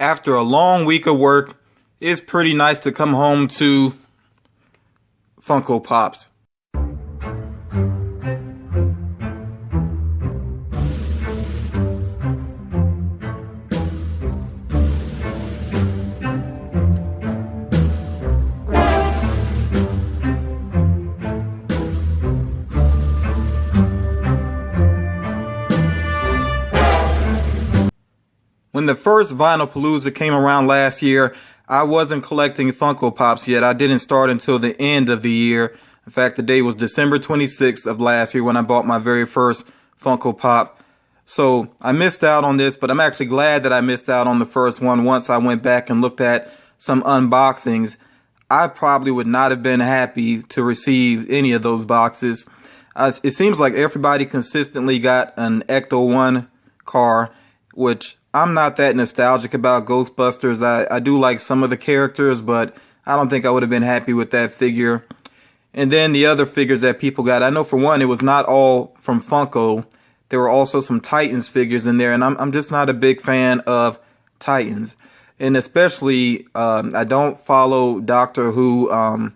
After a long week of work, it's pretty nice to come home to Funko Pops. When the first Vinylpalooza came around last year, I wasn't collecting Funko Pops yet. I didn't start until the end of the year. In fact, the day was December 26th of last year when I bought my very first Funko Pop. So I missed out on this, but I'm actually glad that I missed out on the first one. Once I went back and looked at some unboxings, I probably would not have been happy to receive any of those boxes. It seems like everybody consistently got an Ecto 1 car, which I'm not that nostalgic about Ghostbusters. I do like some of the characters, but I don't think I would have been happy with that figure. And then the other figures that people got, I know for one, it was not all from Funko. There were also some Titans figures in there, and I'm just not a big fan of Titans. And especially, I don't follow Doctor Who. I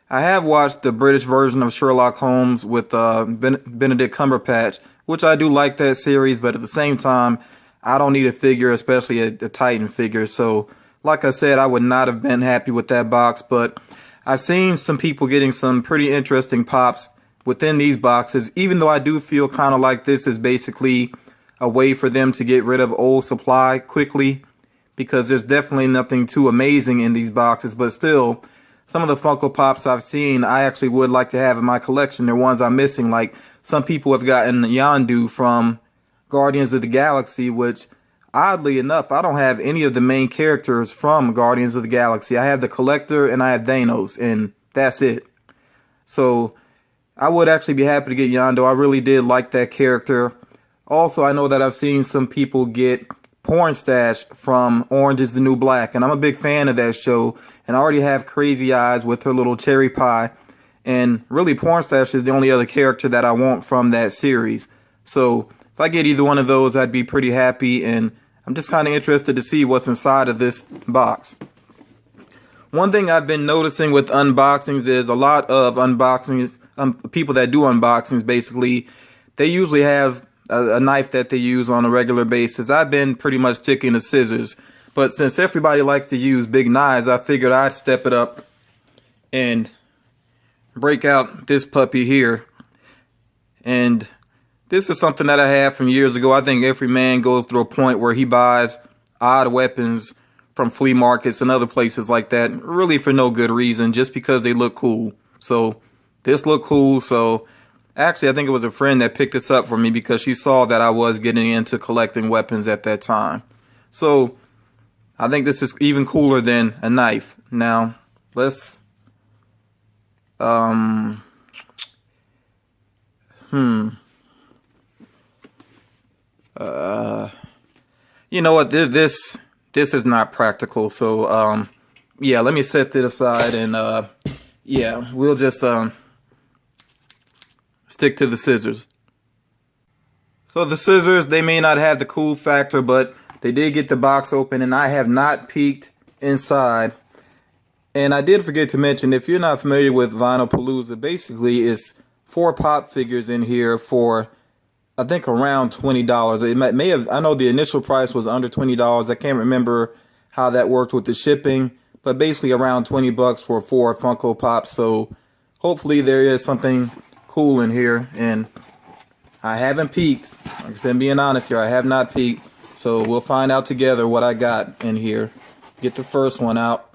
have watched the British version of Sherlock Holmes with Benedict Cumberbatch, which I do like that series, but at the same time, I don't need a figure, especially a Titan figure. So, like I said, I would not have been happy with that box. But I've seen some people getting some pretty interesting pops within these boxes, even though I do feel kind of like this is basically a way for them to get rid of old supply quickly, because there's definitely nothing too amazing in these boxes. But still, some of the Funko Pops I've seen, I actually would like to have in my collection. They're ones I'm missing. Like, some people have gotten Yondu from Guardians of the Galaxy, which oddly enough, I don't have any of the main characters from Guardians of the Galaxy. I have the Collector and I have Thanos, and that's it. So I would actually be happy to get Yondu. I really did like that character. Also, I know that I've seen some people get Porn Stash from Orange is the New Black, and I'm a big fan of that show. And I already have Crazy Eyes with her little cherry pie. And really, Porn Stash is the only other character that I want from that series. So if I get either one of those, I'd be pretty happy, and I'm just kind of interested to see what's inside of this box. One thing I've been noticing with unboxings is a lot of unboxings, people that do unboxings, basically, they usually have a knife that they use on a regular basis. I've been pretty much sticking to scissors, but since everybody likes to use big knives, I figured I'd step it up and break out this puppy here. And this is something that I had from years ago. I think every man goes through a point where he buys odd weapons from flea markets and other places like that, really for no good reason, just because they look cool. So this looked cool. So actually, I think it was a friend that picked this up for me because she saw that I was getting into collecting weapons at that time. So I think this is even cooler than a knife. Now, let's you know what, this is not practical, so yeah, let me set this aside, and yeah, we'll just stick to the scissors. So the scissors, they may not have the cool factor, but they did get the box open, and I have not peeked inside. And I did forget to mention, if you're not familiar with Vinylpalooza, basically it's 4 pop figures in here for, I think, around $20. It may have, I know the initial price was under $20. I can't remember how that worked with the shipping, but basically around 20 bucks for 4 Funko Pops. So hopefully there is something cool in here, and I haven't peeked. Like I said, being honest here, I have not peeked. So we'll find out together what I got in here. Get the first one out.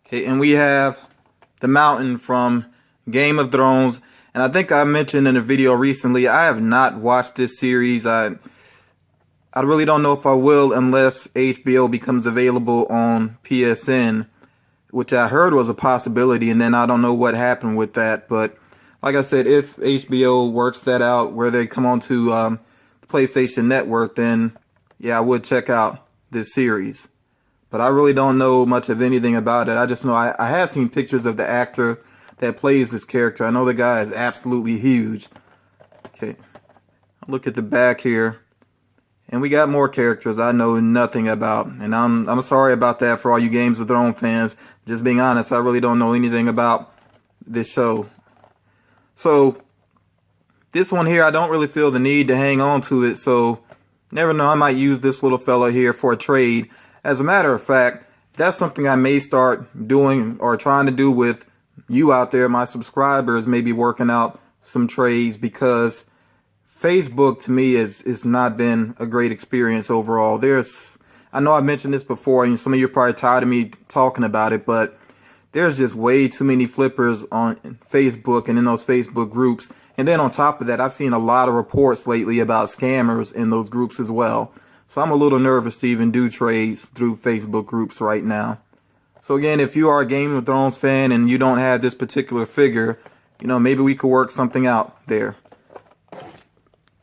Okay, and we have the Mountain from Game of Thrones. And I think I mentioned in a video recently, I have not watched this series. I really don't know if I will unless HBO becomes available on PSN, which I heard was a possibility, and then I don't know what happened with that. But like I said, if HBO works that out where they come onto the PlayStation Network, then yeah, I would check out this series. But I really don't know much of anything about it. I just know I have seen pictures of the actor that plays this character. I know the guy is absolutely huge. Okay, look at the back here. And we got more characters I know nothing about. And I'm sorry about that for all you Games of Thrones fans. Just being honest, I really don't know anything about this show. So this one here, I don't really feel the need to hang on to it. So never know, I might use this little fella here for a trade. As a matter of fact, that's something I may start doing or trying to do with you out there, my subscribers, maybe working out some trades, because Facebook to me is not been a great experience overall. I know I mentioned this before and some of you are probably tired of me talking about it, but there's just way too many flippers on Facebook and in those Facebook groups. And then on top of that, I've seen a lot of reports lately about scammers in those groups as well. So I'm a little nervous to even do trades through Facebook groups right now. So again, if you are a Game of Thrones fan and you don't have this particular figure, you know, maybe we could work something out there.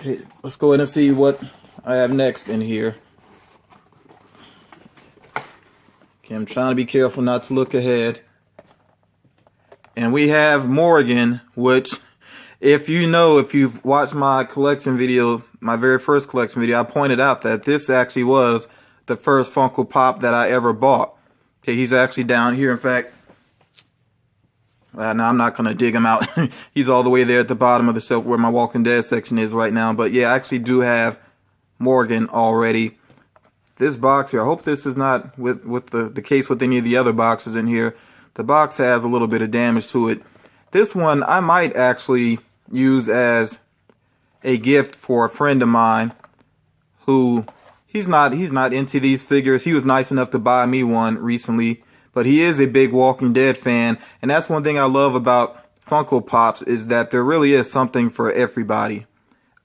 Okay, let's go ahead and see what I have next in here. Okay, I'm trying to be careful not to look ahead. And we have Morgan, which, if you've watched my collection video, my very first collection video, I pointed out that this actually was the first Funko Pop that I ever bought. Okay, he's actually down here. In fact, no, I'm not going to dig him out. He's all the way there at the bottom of the shelf where my Walking Dead section is right now. But yeah, I actually do have Morgan already. This box here, I hope this is not with the case with any of the other boxes in here. The box has a little bit of damage to it. This one I might actually use as a gift for a friend of mine who he's not into these figures. He was nice enough to buy me one recently, but he is a big Walking Dead fan, and that's one thing I love about Funko Pops, is that there really is something for everybody.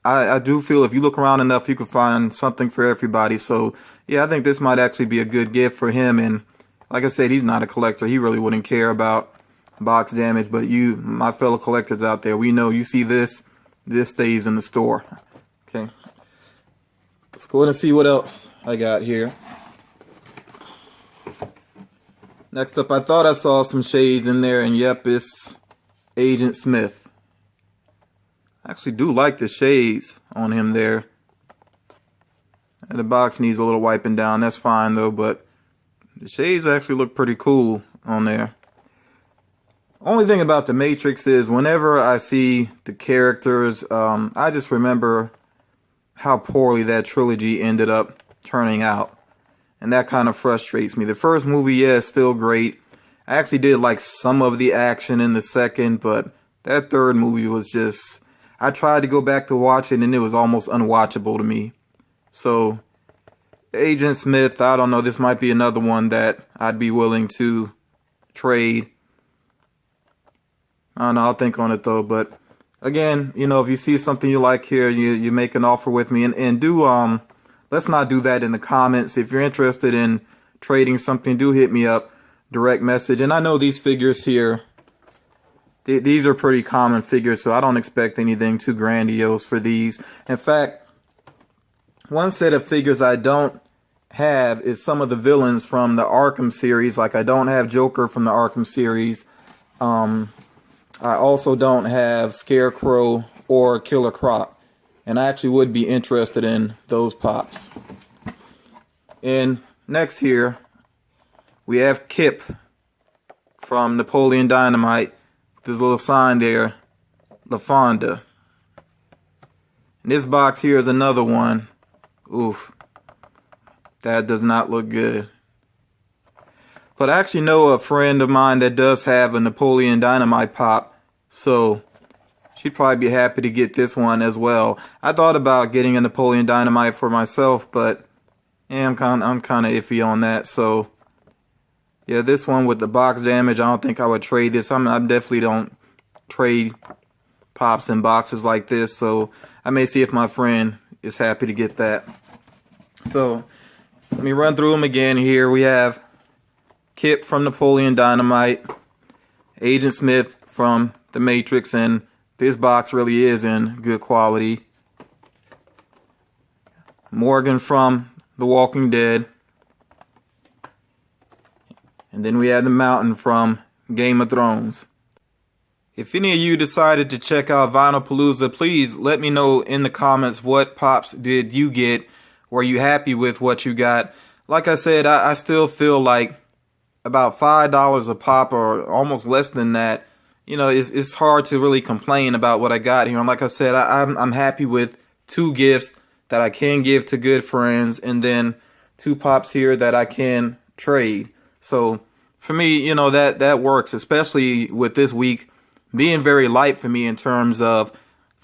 I do feel if you look around enough, you can find something for everybody. So yeah, I think this might actually be a good gift for him. And like I said, he's not a collector. He really wouldn't care about box damage, but you, my fellow collectors out there, we know you see this stays in the store. Okay, let's go ahead and see what else I got here. Next up, I thought I saw some shades in there, and yep, it's Agent Smith. I actually do like the shades on him there. And the box needs a little wiping down, that's fine though, but the shades actually look pretty cool on there. Only thing about the Matrix is whenever I see the characters, I just remember how poorly that trilogy ended up turning out. And that kind of frustrates me. The first movie, yeah, is still great. I actually did like some of the action in the second, but that third movie was just... I tried to go back to watch it and it was almost unwatchable to me. So, Agent Smith, I don't know, this might be another one that I'd be willing to trade. I don't know, I'll think on it though, but again, you know, if you see something you like here, you make an offer with me, and do, let's not do that in the comments. If you're interested in trading something, do hit me up, direct message. And I know these figures here, these are pretty common figures, so I don't expect anything too grandiose for these. In fact, one set of figures I don't have is some of the villains from the Arkham series. Like, I don't have Joker from the Arkham series. I also don't have Scarecrow or Killer Croc. And I actually would be interested in those pops. And next here, we have Kip from Napoleon Dynamite. This little sign there, LaFonda. And this box here is another one. Oof. That does not look good. But I actually know a friend of mine that does have a Napoleon Dynamite pop. So she'd probably be happy to get this one as well. I thought about getting a Napoleon Dynamite for myself, but yeah, I'm kind of iffy on that. So yeah, this one with the box damage, I don't think I would trade this. I definitely don't trade pops in boxes like this. So I may see if my friend is happy to get that. So let me run through them again here. We have Kip from Napoleon Dynamite, Agent Smith from The Matrix, and this box really is in good quality. Morgan from The Walking Dead. And then we have the Mountain from Game of Thrones. If any of you decided to check out Vinylpalooza, please let me know in the comments what pops did you get. Were you happy with what you got? Like I said, I still feel like about $5 a pop or almost less than that. You know, it's hard to really complain about what I got here. And like I said, I'm happy with 2 gifts that I can give to good friends, and then 2 pops here that I can trade. So for me, you know, that works, especially with this week being very light for me in terms of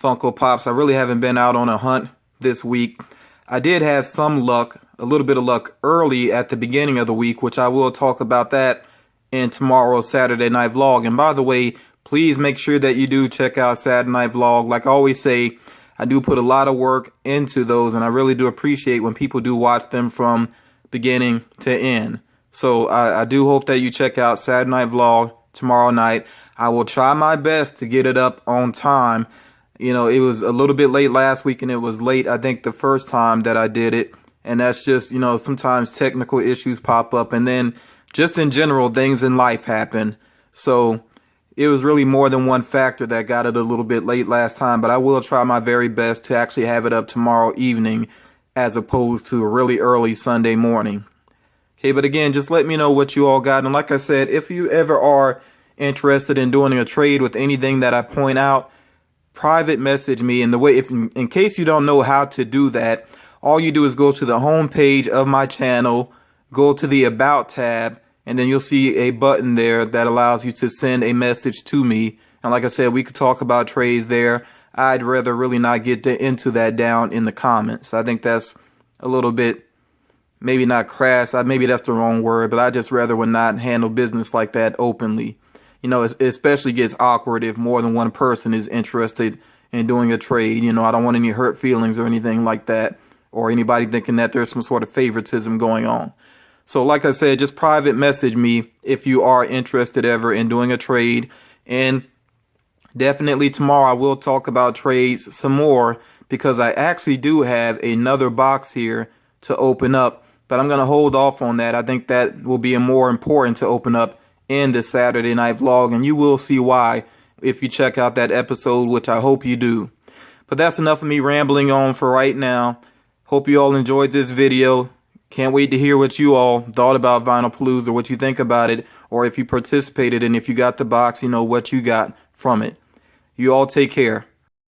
Funko Pops. I really haven't been out on a hunt this week. I did have some luck, a little bit of luck early at the beginning of the week, which I will talk about that in tomorrow's Saturday night vlog. And by the way, please make sure that you do check out Saturday night vlog. Like I always say, I do put a lot of work into those, and I really do appreciate when people do watch them from beginning to end. So I do hope that you check out Saturday night vlog tomorrow night. I will try my best to get it up on time. You know, it was a little bit late last week, and it was late, I think, the first time that I did it. And that's just, you know, sometimes technical issues pop up, and then just in general, things in life happen. So it was really more than one factor that got it a little bit late last time, but I will try my very best to actually have it up tomorrow evening as opposed to a really early Sunday morning. Okay, but again, just let me know what you all got. And like I said, if you ever are interested in doing a trade with anything that I point out, private message me. And the way, if in case you don't know how to do that, all you do is go to the home page of my channel, go to the About tab, and then you'll see a button there that allows you to send a message to me. And like I said, we could talk about trades there. I'd rather really not get into that down in the comments. I think that's a little bit, maybe not crass. Maybe that's the wrong word, but I just rather would not handle business like that openly. You know, it especially gets awkward if more than one person is interested in doing a trade. You know, I don't want any hurt feelings or anything like that, or anybody thinking that there's some sort of favoritism going on. So like I said, just private message me if you are interested ever in doing a trade. And definitely tomorrow I will talk about trades some more, because I actually do have another box here to open up, but I'm going to hold off on that. I think that will be more important to open up in the Saturday night vlog, and you will see why if you check out that episode, which I hope you do. But that's enough of me rambling on for right now. Hope you all enjoyed this video. Can't wait to hear what you all thought about Vinylpalooza, what you think about it, or if you participated, and if you got the box, you know, what you got from it. You all take care.